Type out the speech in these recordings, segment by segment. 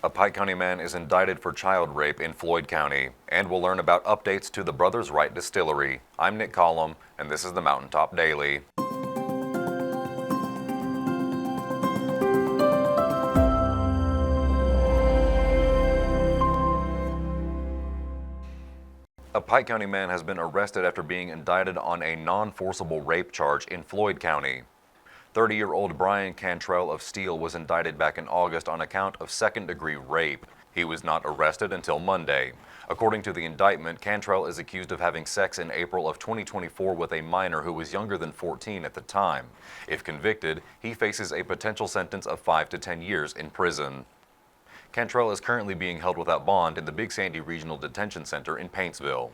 A Pike County man is indicted for child rape in Floyd County, and we'll learn about updates to the Brothers Wright Distillery. I'm Nick Collum, and this is the Mountaintop Daily. A Pike County man has been arrested after being indicted on a non-forcible rape charge in Floyd County. 30-year-old Brian Cantrell of Steele was indicted back in August on account of second-degree rape. He was not arrested until Monday. According to the indictment, Cantrell is accused of having sex in April of 2024 with a minor who was younger than 14 at the time. If convicted, he faces a potential sentence of 5 to 10 years in prison. Cantrell is currently being held without bond in the Big Sandy Regional Detention Center in Paintsville.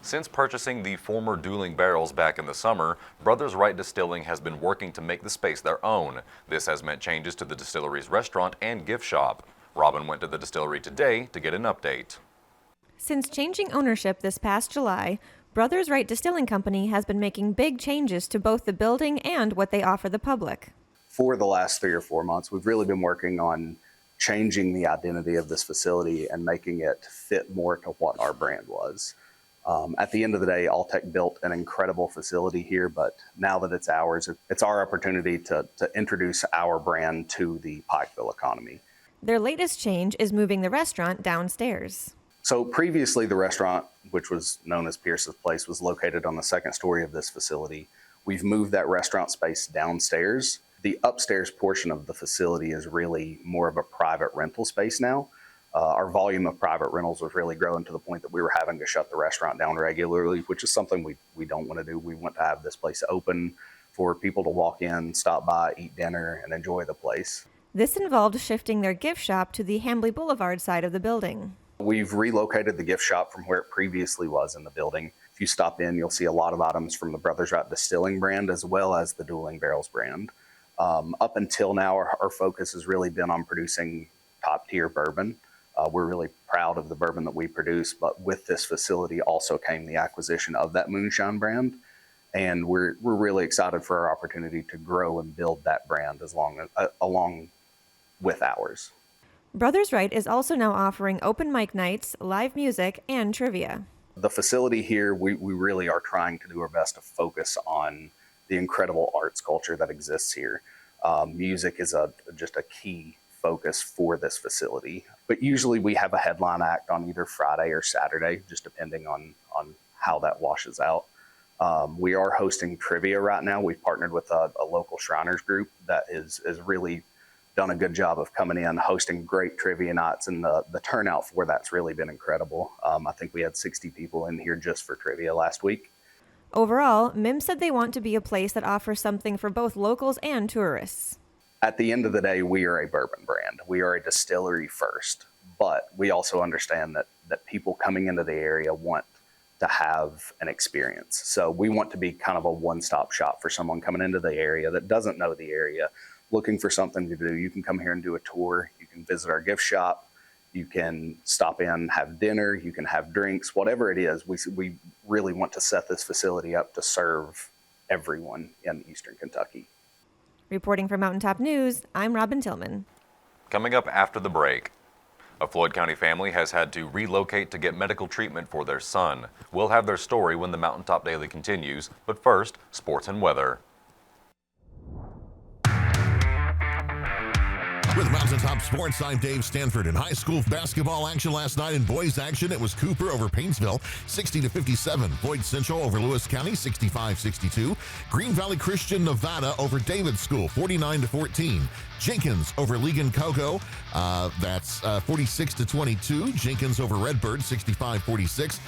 Since purchasing the former dueling barrels back in the summer, Brothers Wright Distilling has been working to make the space their own. This has meant changes to the distillery's restaurant and gift shop. Robin went to the distillery today to get an update. Since changing ownership this past July, Brothers Wright Distilling Company has been making big changes to both the building and what they offer the public. For the last 3 or 4 months, we've really been working on changing the identity of this facility and making it fit more to what our brand was. At the end of the day, Alltech built an incredible facility here, but now that it's ours, it's our opportunity to introduce our brand to the Pikeville economy. Their latest change is moving the restaurant downstairs. So previously, the restaurant, which was known as Pierce's Place, was located on the second story of this facility. We've moved that restaurant space downstairs. The upstairs portion of the facility is really more of a private rental space now. Our volume of private rentals was really growing to the point that we were having to shut the restaurant down regularly, which is something we don't want to do. We want to have this place open for people to walk in, stop by, eat dinner, and enjoy the place. This involved shifting their gift shop to the Hambly Boulevard side of the building. We've relocated the gift shop from where it previously was in the building. If you stop in, you'll see a lot of items from the Brothers Wright Distilling brand as well as the Dueling Barrels brand. Up until now, our focus has really been on producing top-tier bourbon. We're really proud of the bourbon that we produce, but with this facility also came the acquisition of that moonshine brand, and we're really excited for our opportunity to grow and build that brand along with ours. Brothers Wright is also now offering open mic nights, live music, and trivia. The facility here, we really are trying to do our best to focus on the incredible arts culture that exists here. Music is just a key focus for this facility, but usually we have a headline act on either Friday or Saturday, just depending on how that washes out. We are hosting trivia right now. We've partnered with a local Shriners group that is really done a good job of coming in, hosting great trivia nights, and the turnout for that's really been incredible. I think we had 60 people in here just for trivia last week. Overall, MIM said they want to be a place that offers something for both locals and tourists. At the end of the day, we are a bourbon brand. We are a distillery first, but we also understand that people coming into the area want to have an experience. So we want to be kind of a one-stop shop for someone coming into the area that doesn't know the area, looking for something to do. You can come here and do a tour. You can visit our gift shop. You can stop in, have dinner. You can have drinks, whatever it is. We really want to set this facility up to serve everyone in Eastern Kentucky. Reporting for Mountaintop News, I'm Robin Tillman. Coming up after the break, a Floyd County family has had to relocate to get medical treatment for their son. We'll have their story when the Mountaintop Daily continues, but first, sports and weather. With Mountaintop Sports, I'm Dave Stanford. In high school basketball action last night, in boys action, it was Cooper over Painesville, 60-57. Floyd Central over Lewis County, 65-62. Green Valley Christian Nevada over David School, 49-14. Jenkins over Legan Cocoa, that's 46-22. Jenkins over Redbird, 65-46.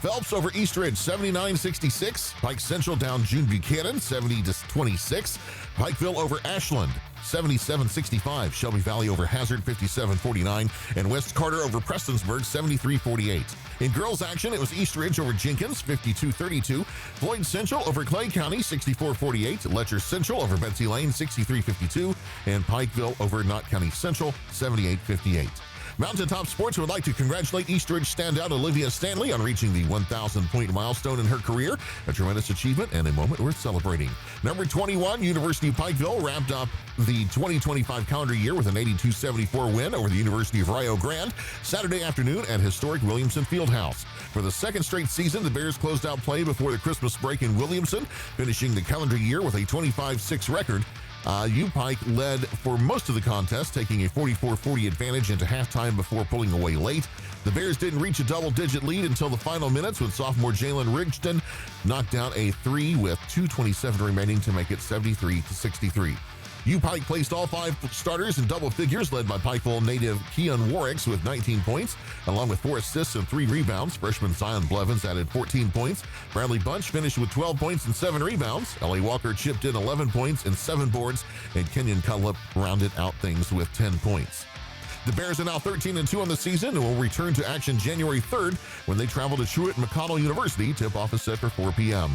Phelps over East Ridge, 79-66. Pike Central down June Buchanan, 70-26. Pikeville over Ashland, 77-65. Shelby Valley over Hazard, 57-49. And West Carter over Prestonsburg, 73-48. In girls action, it was East Ridge over Jenkins, 52-32. Floyd Central over Clay County, 64-48. Letcher Central over Betsy Lane, 63-52. And Pikeville over Knott County Central, 78-58. Mountaintop Sports would like to congratulate Eastridge standout Olivia Stanley on reaching the 1,000-point milestone in her career. A tremendous achievement and a moment worth celebrating. Number 21, University of Pikeville wrapped up the 2025 calendar year with an 82-74 win over the University of Rio Grande Saturday afternoon at historic Williamson Fieldhouse. For the second straight season, the Bears closed out play before the Christmas break in Williamson, finishing the calendar year with a 25-6 record. U-Pike led for most of the contest, taking a 44-40 advantage into halftime before pulling away late. The Bears didn't reach a double-digit lead until the final minutes when sophomore Jalen Rigston knocked down a three with 2:27 remaining to make it 73-63. U-Pike placed all five starters in double figures, led by Pikeville native Keon Warwicks with 19 points, along with 4 assists and 3 rebounds. Freshman Zion Blevins added 14 points. Bradley Bunch finished with 12 points and 7 rebounds. L.A. Walker chipped in 11 points and 7 boards, and Kenyon Cullip rounded out things with 10 points. The Bears are now 13-2 on the season and will return to action January 3rd when they travel to Truett-McConnell University. Tip-off is set for 4 p.m.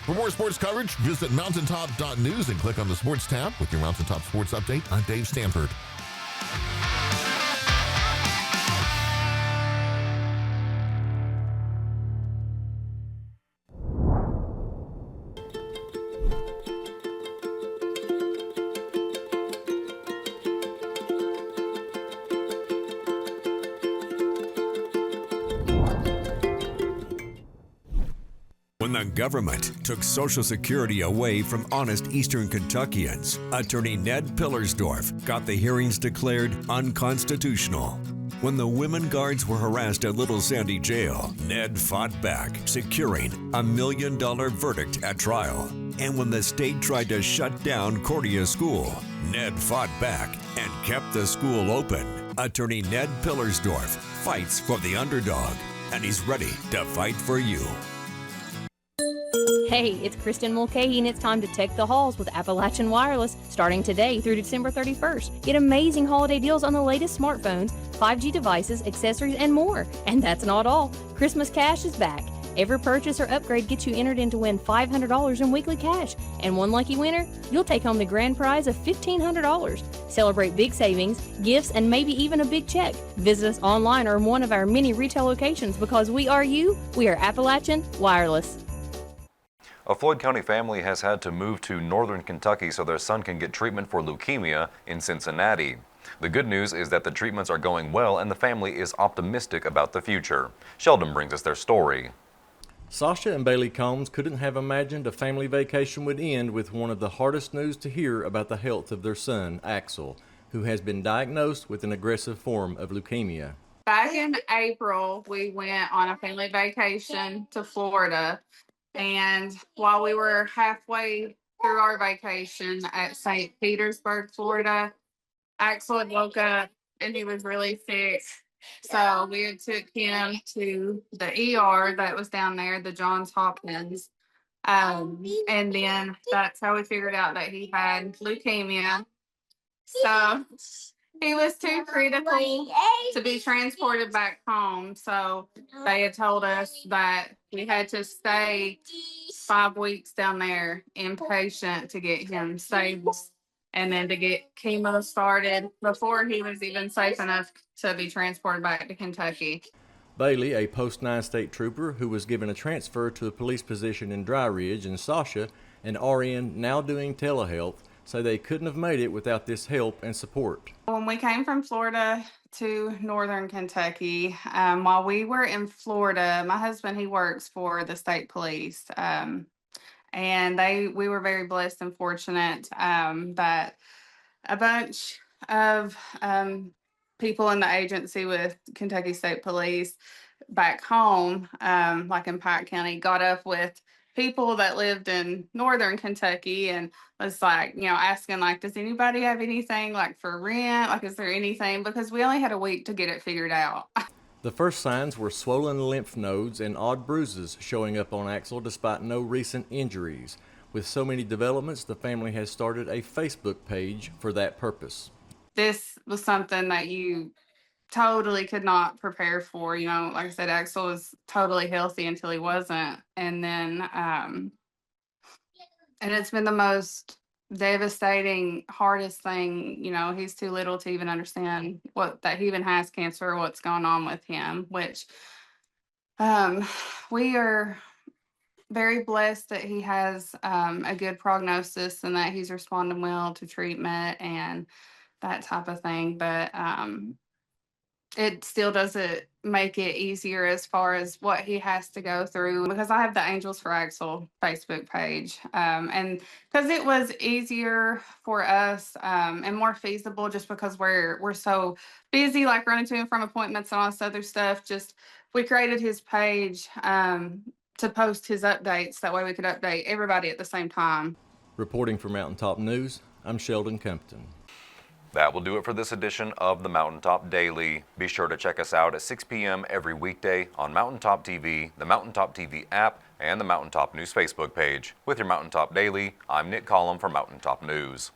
For more sports coverage, visit mountaintop.news and click on the Sports tab. With your Mountaintop Sports Update, I'm Dave Stanford. When the government took Social Security away from honest Eastern Kentuckians, Attorney Ned Pillersdorf got the hearings declared unconstitutional. When the women guards were harassed at Little Sandy Jail, Ned fought back, securing a $1 million verdict at trial. And when the state tried to shut down Cordia School, Ned fought back and kept the school open. Attorney Ned Pillersdorf fights for the underdog, and he's ready to fight for you. Hey, it's Kristen Mulcahy, and it's time to take the halls with Appalachian Wireless starting today through December 31st. Get amazing holiday deals on the latest smartphones, 5G devices, accessories, and more. And that's not all. Christmas Cash is back. Every purchase or upgrade gets you entered in to win $500 in weekly cash. And one lucky winner, you'll take home the grand prize of $1,500. Celebrate big savings, gifts, and maybe even a big check. Visit us online or in one of our many retail locations because we are you. We are Appalachian Wireless. A Floyd County family has had to move to northern Kentucky so their son can get treatment for leukemia in Cincinnati. The good news is that the treatments are going well and the family is optimistic about the future. Sheldon brings us their story. Sasha and Bailey Combs couldn't have imagined a family vacation would end with one of the hardest news to hear about the health of their son, Axel, who has been diagnosed with an aggressive form of leukemia. Back in April, we went on a family vacation to Florida. And while we were halfway through our vacation at St. Petersburg, Florida, Axel had woke up and he was really sick. So we had took him to the ER that was down there, the Johns Hopkins. And then that's how we figured out that he had leukemia. So he was too critical to be transported back home. So they had told us that we had to stay 5 weeks down there inpatient to get him stable and then to get chemo started before he was even safe enough to be transported back to Kentucky. Bailey, a post-9 state trooper who was given a transfer to a police position in Dry Ridge, and Sasha, an RN now doing telehealth, say they couldn't have made it without this help and support. When we came from Florida to northern Kentucky, while we were in Florida, my husband, he works for the state police. And we were very blessed and fortunate that a bunch of people in the agency with Kentucky State Police back home, like in Pike County, got up with people that lived in northern Kentucky and was like, asking like, does anybody have anything like for rent? Like, is there anything? Because we only had a week to get it figured out. The first signs were swollen lymph nodes and odd bruises showing up on Axel despite no recent injuries. With so many developments, the family has started a Facebook page for that purpose. This was something that you totally could not prepare for. Like I said, Axel was totally healthy until he wasn't. And then, and it's been the most devastating, hardest thing. You know, he's too little to even understand that he even has cancer or what's going on with him, which um, we are very blessed that he has a good prognosis and that he's responding well to treatment and that type of thing. But it still doesn't make it easier as far as what he has to go through, because I have the Angels for Axel Facebook page. And because it was easier for us and more feasible, just because we're so busy, like running to and from appointments and all this other stuff. Just we created his page to post his updates. That way we could update everybody at the same time. Reporting for Mountaintop News, I'm Sheldon Compton. That will do it for this edition of the Mountaintop Daily. Be sure to check us out at 6 p.m. every weekday on Mountaintop TV, the Mountaintop TV app, and the Mountaintop News Facebook page. With your Mountaintop Daily, I'm Nick Collum for Mountaintop News.